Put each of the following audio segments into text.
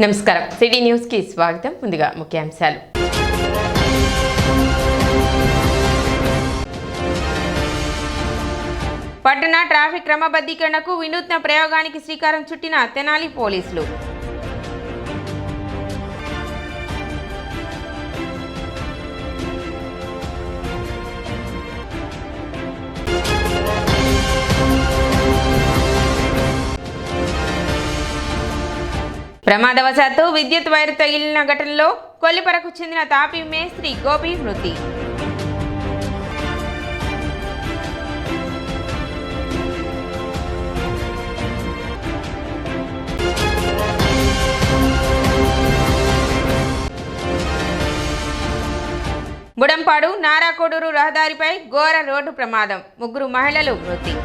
నమస్కారం city news కి స్వాగతం. ముందుగా ముఖ్యాంశాలు. పట్టణ ట్రాఫిక్ క్రమబద్ధీకరణకు వినూత్న ప్రయోగానికి శ్రీకారం చుట్టిన తెనాలి పోలీసులు. ప్రమాదవశాత్తు విద్యుత్ వైరు తగిలిన ఘటనలో కొల్లిపరకు చెందిన తాపీ మేస్త్రి గోపి మృతి. బుడంపాడు నారాకోడూరు రహదారిపై ఘోర రోడ్డు ప్రమాదం, 3 మహిళలు మృతి.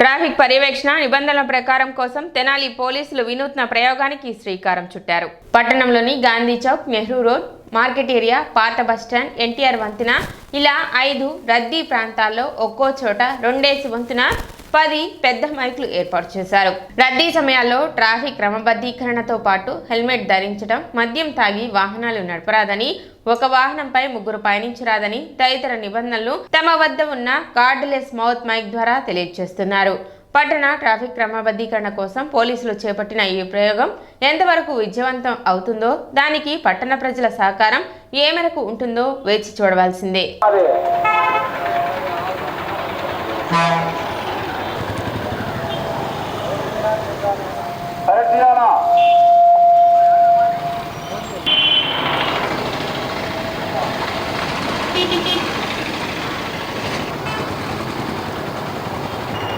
ట్రాఫిక్ పర్యవేక్షణ నిబంధనల ప్రకారం కోసం తెనాలి పోలీసులు వినూత్న ప్రయోగానికి శ్రీకారం చుట్టారు. పట్టణంలోని Gandhi Chowk, Nehru road, market area, పాత బస్టాండ్, ఎన్టీఆర్ వంతెన ఇలా 5 రద్దీ ప్రాంతాల్లో ఒక్కో చోట 2 వంతున 10 పెద్ద మైకులు ఏర్పాటు చేశారు. రద్దీ సమయాల్లో ట్రాఫిక్ క్రమబద్ధీకరణతో పాటు హెల్మెట్ ధరించడం, మద్యం తాగి వాహనాలు నడపరాదని, ఒక వాహనంపై 3 పయనించరాదని తదితర నిబంధనలు తమ వద్ద ఉన్న కార్డులెస్ మౌత్ మైక్ ద్వారా తెలియజేస్తున్నారు. పట్టణ ట్రాఫిక్ క్రమబద్ధీకరణ కోసం పోలీసులు చేపట్టిన ఈ ప్రయోగం ఎంతవరకు విజయవంతం అవుతుందో, దానికి పట్టణ ప్రజల సహకారం ఏ మేరకు ఉంటుందో వేచి చూడవలసిందే.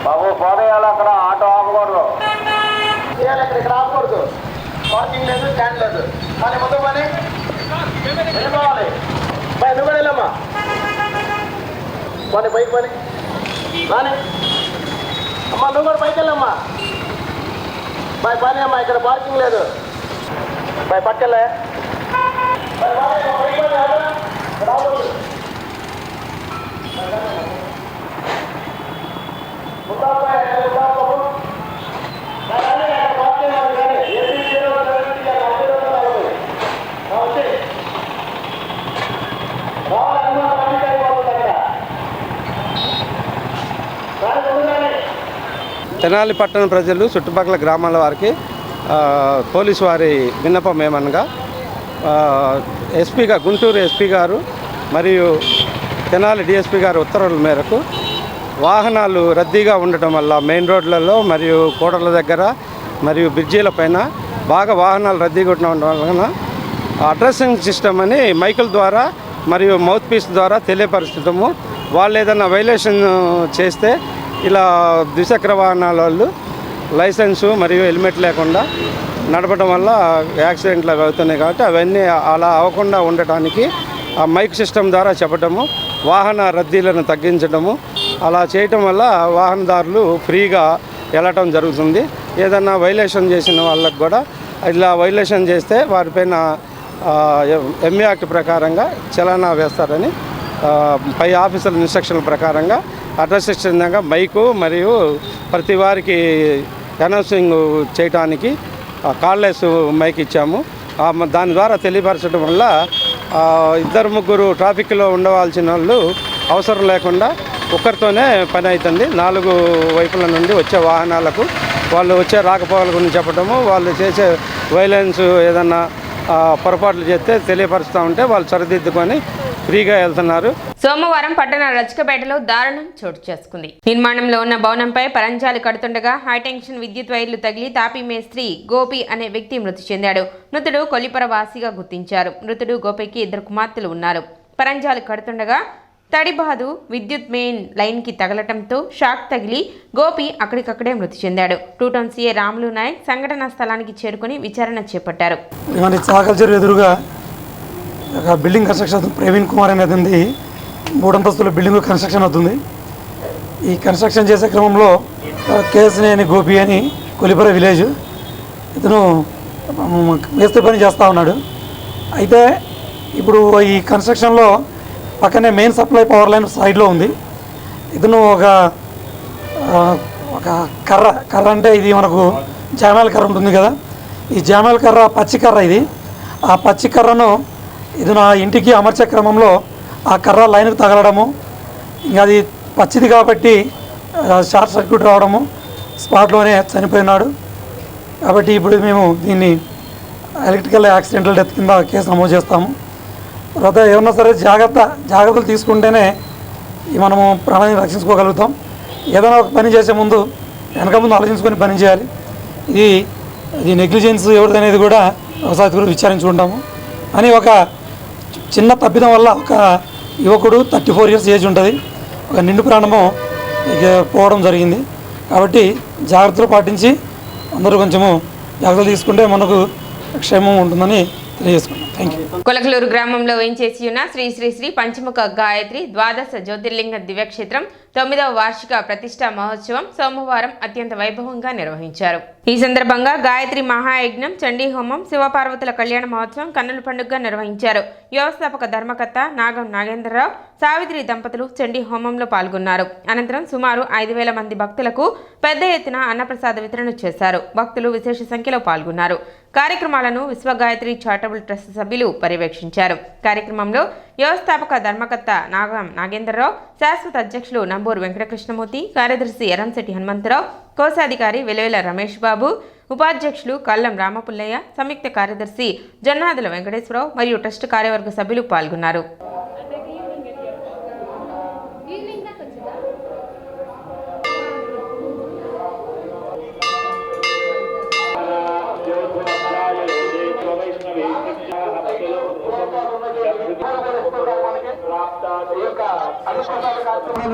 బాబు పోదేయాలి, అక్కడ ఆటో ఆపకూడదు, ఇక్కడ ఆపకూడదు, పార్కింగ్ లేదు, స్టాండ్ లేదు. కానీ మొత్తం పని వెళ్ళిపోవాలి. బాయ్ నువ్వు కూడా వెళ్ళమ్మా, పని బైక్ పని రాని అమ్మా, నువ్వు కూడా బైక్ వెళ్ళమ్మా. బాయ్ పని అమ్మా, ఇక్కడ పార్కింగ్ లేదు. బాయ్ పట్టుకెళ్ళే తెనాలి పట్టణ ప్రజలు, చుట్టుపక్కల గ్రామాల వారికి పోలీసు వారి విన్నపం ఏమనగా, గుంటూరు ఎస్పీ గారు మరియు తెనాలి డిఎస్పీ గారు ఉత్తర్వుల మేరకు వాహనాలు రద్దీగా ఉండటం వల్ల మెయిన్ రోడ్లలో మరియు కూడల దగ్గర మరియు బ్రిడ్జీల పైన బాగా వాహనాలు రద్దీగా ఉండడం వలన అడ్రస్సింగ్ సిస్టమ్ అని మైకుల ద్వారా మరియు మౌత్ పీస్ ద్వారా తెలియపరచడము. వాళ్ళు ఏదైనా వైలేషన్ చేస్తే ఇలా ద్విచక్ర వాహనాల వాళ్ళు లైసెన్సు మరియు హెల్మెట్ లేకుండా నడపడం వల్ల యాక్సిడెంట్లు అవి అవుతున్నాయి. కాబట్టి అవన్నీ అలా అవ్వకుండా ఉండటానికి ఆ మైక్ సిస్టమ్ ద్వారా చెప్పడము, వాహన రద్దీలను తగ్గించడము, అలా చేయటం వల్ల వాహనదారులు ఫ్రీగా వెళ్ళటం జరుగుతుంది. ఏదన్నా వైలేషన్ చేసిన వాళ్ళకు కూడా ఇలా వైలేషన్ చేస్తే వారిపైన ఎంఏ యాక్ట్ ప్రకారంగా చలానా వేస్తారని పై ఆఫీసర్ల ఇన్స్ట్రక్షన్ల ప్రకారంగా అడ్రస్ ఇచ్చిందాక మైకు మరియు ప్రతి వారికి అనౌన్సింగ్ చేయడానికి కాల్లెస్ మైక్ ఇచ్చాము. దాని ద్వారా తెలియపరచడం వల్ల 2-3 ట్రాఫిక్లో ఉండవలసిన వాళ్ళు అవసరం లేకుండా ఒక్కరితోనే పని అవుతుంది. 4 వైపుల నుండి వచ్చే వాహనాలకు వాళ్ళు వచ్చే రాకపోకల గురించి చెప్పడము, వాళ్ళు చేసే వైలెన్స్ ఏదన్నా పొరపాట్లు చేస్తే తెలియపరుస్తూ ఉంటే వాళ్ళు సరిదిద్దుకొని ఫ్రీగా వెళ్తున్నారు. సోమవారం పట్టణ రజకపేటలో దారుణం చోటు చేసుకుంది. నిర్మాణంలో ఉన్న భవనంపై పరంజాలు కడుతుండగా హైటెన్షన్ విద్యుత్ వైర్లు తగిలి తాపీ మేస్త్రి గోపి అనే వ్యక్తి మృతి చెందాడు. మృతుడు కొల్లిపర వాసిగా గుర్తించారు. మృతుడు గోపికి 2 కుమార్తెలు ఉన్నారు. పరంజాలు కడుతుండగా తడిబాదు విద్యుత్ మెయిన్ లైన్కి తగలటంతో షాక్ తగిలి గోపి అక్కడికక్కడే మృతి చెందాడు. 2 టౌన్ సీఏ రాములు నాయక్ సంఘటనా స్థలానికి చేరుకుని విచారణ చేపట్టారు. ఎదురుగా బిల్డింగ్ కన్స్ట్రక్షన్ ప్రవీణ్ కుమార్ అనేది ఉంది. 3 అంతస్తుల బిల్డింగ్ కన్స్ట్రక్షన్ అవుతుంది. ఈ కన్స్ట్రక్షన్ చేసే క్రమంలో కేఎస్నేని గోపి అని కొలిపర విలేజ్ ఇతను మేస్త్రి పని చేస్తూ ఉన్నాడు. అయితే ఇప్పుడు ఈ కన్స్ట్రక్షన్లో పక్కనే మెయిన్ సప్లై పవర్ లైన్ సైడ్లో ఉంది. ఇతను ఒక కర్ర అంటే ఇది మనకు జామాల కర్ర ఉంటుంది కదా, ఈ జామాల కర్ర పచ్చి కర్ర ఇది. ఆ పచ్చి కర్రను ఇది నా ఇంటికి అమర్చే క్రమంలో ఆ కర్ర లైన్కి తగలడము, ఇంకా అది పచ్చిది కాబట్టి షార్ట్ సర్క్యూట్ రావడము, స్పాట్లోనే చనిపోయినాడు. కాబట్టి ఇప్పుడు మేము దీన్ని ఎలక్ట్రికల్ యాక్సిడెంటల్ డెత్ కింద కేసు నమోదు చేస్తాము. తర్వాత ఏమన్నా సరే జాగ్రత్తలు తీసుకుంటేనే మనము ప్రాణాన్ని రక్షించుకోగలుగుతాం. ఏదైనా ఒక పని చేసే ముందు వెనక ముందు ఆలోచించుకొని పని చేయాలి. ఇది నెగ్లిజెన్స్ ఎవరిదనేది కూడా ఒకసారి కూడా విచారించుకుంటాము అని ఒక చిన్న తప్పిదం వల్ల ఒక యువకుడు 34 years ఏజ్ ఉంటుంది, ఒక నిండు ప్రాణము పోవడం జరిగింది. కాబట్టి జాగ్రత్తలు పాటించి అందరూ కొంచెము జాగ్రత్తలు తీసుకుంటే మనకు క్షేమం ఉంటుందని తెలియజేసుకున్నాం. Thank you. కొలకలూరు గ్రామంలో వేయించేసి ఉన్న శ్రీ శ్రీ శ్రీ పంచముఖ గాయత్రి ద్వాదశ జ్యోతిర్లింగ దివ్యక్షేత్రం 9వ వార్షిక ప్రతిష్టా మహోత్సవం సోమవారం అత్యంత వైభవంగా నిర్వహించారు. ఈ సందర్భంగా గాయత్రి మహాయజ్ఞం, చండీ హోమం, శివపార్వతుల కళ్యాణ మహోత్సవం కన్నుల పండుగగా నిర్వహించారు. వ్యవస్థాపక ధర్మకర్త నాగం నాగేంద్రరావు, సావిత్రి దంపతులు చండీ హోమంలో పాల్గొన్నారు. అనంతరం సుమారు 5,000 మంది భక్తులకు పెద్ద ఎత్తున అన్నప్రసాద వితరణ చేశారు. భక్తులు విశేష సంఖ్యలో పాల్గొన్నారు. కార్యక్రమాలను విశ్వగాయత్రి చారిటబుల్ ట్రస్ట్ సభ్యులు పర్యవేక్షించారు. కార్యక్రమంలో వ్యవస్థాపక ధర్మకర్త నాగం నాగేంద్రరావు, శాశ్వత అధ్యక్షులు నంబూరు వెంకటకృష్ణమూర్తి, కార్యదర్శి ఎర్రంశెట్టి హనుమంతరావు, కోశాధికారి వెలువెల రమేష్ బాబు, ఉపాధ్యక్షులు కల్లం రామపుల్లయ్య, సంయుక్త కార్యదర్శి జొన్నాదుల వెంకటేశ్వరరావు మరియు ట్రస్ట్ కార్యవర్గ సభ్యులు పాల్గొన్నారు.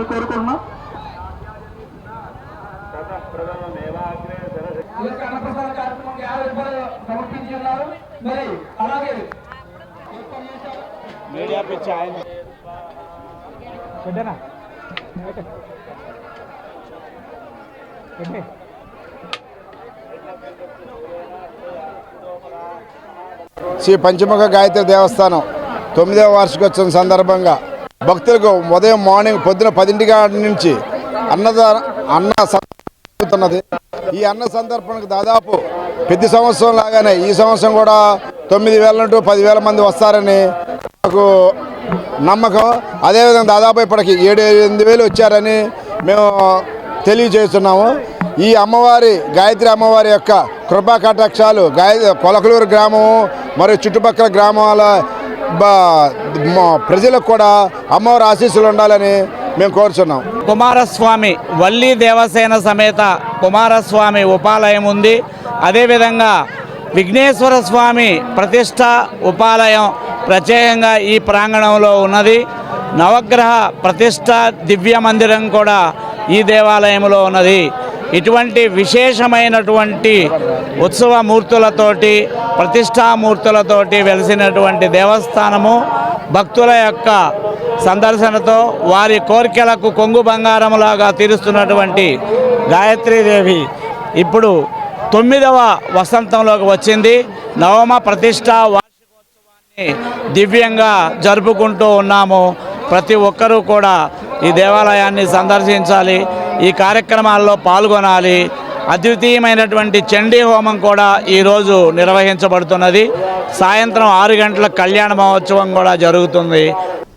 కోరుకున్నాం. సమర్పించి ఉన్నారు. మరి అలాగే మీడియా పిచ్చి ఆయన శ్రీ పంచముఖ గాయత్రి దేవస్థానం 9వ వార్షికోత్సవం సందర్భంగా భక్తులకు ఉదయం మార్నింగ్ పొద్దున 10 నుంచి అన్న జరుగుతున్నది. ఈ అన్న సందర్భానికి దాదాపు ప్రతి సంవత్సరం లాగానే ఈ సంవత్సరం కూడా 9,000 నుండి 10,000 మంది వస్తారని నాకు నమ్మకం. అదేవిధంగా దాదాపు ఇప్పటికి 7,000-8,000 వచ్చారని మేము తెలియజేస్తున్నాము. ఈ అమ్మవారి గాయత్రి అమ్మవారి యొక్క కృపా కటాక్షాలు కొలకలూరు గ్రామము మరియు చుట్టుపక్కల గ్రామాల ప్రజలకు కూడా అమ్మవారి ఆశీస్సులు ఉండాలని మేము కోరుచున్నాం. కుమారస్వామి వల్లి దేవసేన సమేత కుమారస్వామి ఉపాలయం ఉంది. అదేవిధంగా విఘ్నేశ్వర స్వామి ప్రతిష్ట ఉపాలయం ప్రత్యేకంగా ఈ ప్రాంగణంలో ఉన్నది. నవగ్రహ ప్రతిష్ట దివ్య మందిరం కూడా ఈ దేవాలయంలో ఉన్నది. ఇటువంటి విశేషమైనటువంటి ఉత్సవ మూర్తులతోటి ప్రతిష్టామూర్తులతోటి వెలిసినటువంటి దేవస్థానము భక్తుల యొక్క సందర్శనతో వారి కోరికలకు కొంగు బంగారములాగా తీరుస్తున్నటువంటి గాయత్రీదేవి ఇప్పుడు 9వ వసంతంలోకి వచ్చింది. నవమ ప్రతిష్టా వార్షికోత్సవాన్ని దివ్యంగా జరుపుకుంటూ ఉన్నాము. ప్రతి ఒక్కరూ కూడా ఈ దేవాలయాన్ని సందర్శించాలి, ఈ కార్యక్రమాల్లో పాల్గొనాలి. అద్వితీయమైనటువంటి చండీ హోమం కూడా ఈరోజు నిర్వహించబడుతున్నది. సాయంత్రం 6 గంటల కళ్యాణ మహోత్సవం కూడా జరుగుతుంది.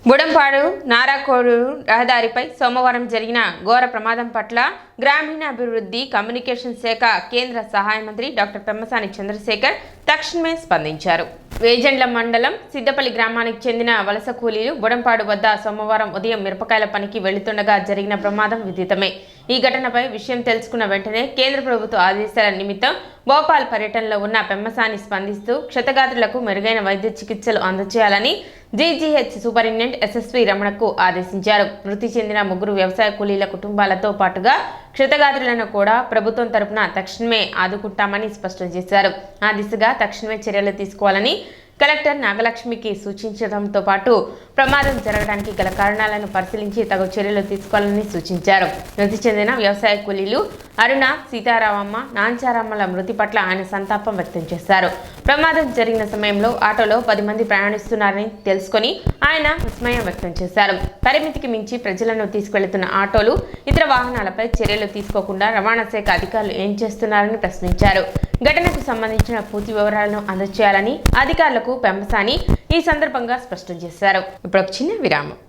బుడంపాడు నారాకోడూరు రహదారిపై సోమవారం జరిగిన ఘోర ప్రమాదం పట్ల గ్రామీణాభివృద్ధి కమ్యూనికేషన్ శాఖ కేంద్ర సహాయ మంత్రి డాక్టర్ పెమ్మసాని చంద్రశేఖర్ తక్షణమే స్పందించారు. వేజండ్ల మండలం సిద్దపల్లి గ్రామానికి చెందిన వలస కూలీలు బుడంపాడు వద్ద సోమవారం ఉదయం మిరపకాయల పనికి వెళుతుండగా జరిగిన ప్రమాదం విదితమే. ఈ ఘటనపై విషయం తెలుసుకున్న వెంటనే కేంద్ర ప్రభుత్వ ఆదేశాల నిమిత్తం భోపాల్ పర్యటనలో ఉన్న పెమ్మసాని స్పందిస్తూ క్షతగాత్రులకు మెరుగైన వైద్య చికిత్సలు అందజేయాలని జీజీహెచ్ సూపరింటెండెంట్ ఎస్ఎస్వి రమణకు ఆదేశించారు. మృతి చెందిన 3 వ్యవసాయ కూలీల కుటుంబాలతో పాటుగా క్షతగాత్రులను కూడా ప్రభుత్వం తరపున తక్షణమే ఆదుకుంటామని స్పష్టం చేశారు. ఆ దిశగా తక్షణమే చర్యలు తీసుకోవాలని కలెక్టర్ నాగలక్ష్మికి సూచించడంతో పాటు ప్రమాదం జరగడానికి గల కారణాలను పరిశీలించి తగు చర్యలు తీసుకోవాలని సూచించారు. మృతి చెందిన వ్యవసాయ కూలీలు అరుణ, సీతారామమ్మ, నాంచారమ్మల మృతి పట్ల ఆయన సంతాపం వ్యక్తం చేశారు. ప్రమాదం జరిగిన సమయంలో ఆటోలో 10 మంది ప్రయాణిస్తున్నారని తెలుసుకొని ఆయన విస్మయం వ్యక్తం చేశారు. పరిమితికి మించి ప్రజలను తీసుకెళ్తున్న ఆటోలు, ఇతర వాహనాలపై చర్యలు తీసుకోకుండా రవాణా శాఖ అధికారులు ఏం చేస్తున్నారని ప్రశ్నించారు. ఘటనకు సంబంధించిన పూర్తి వివరాలను అందజేయాలని అధికారులకు పెంపసాని ఈ సందర్భంగా స్పష్టం చేశారు. ఇప్పుడు ఒక చిన్న విరామం.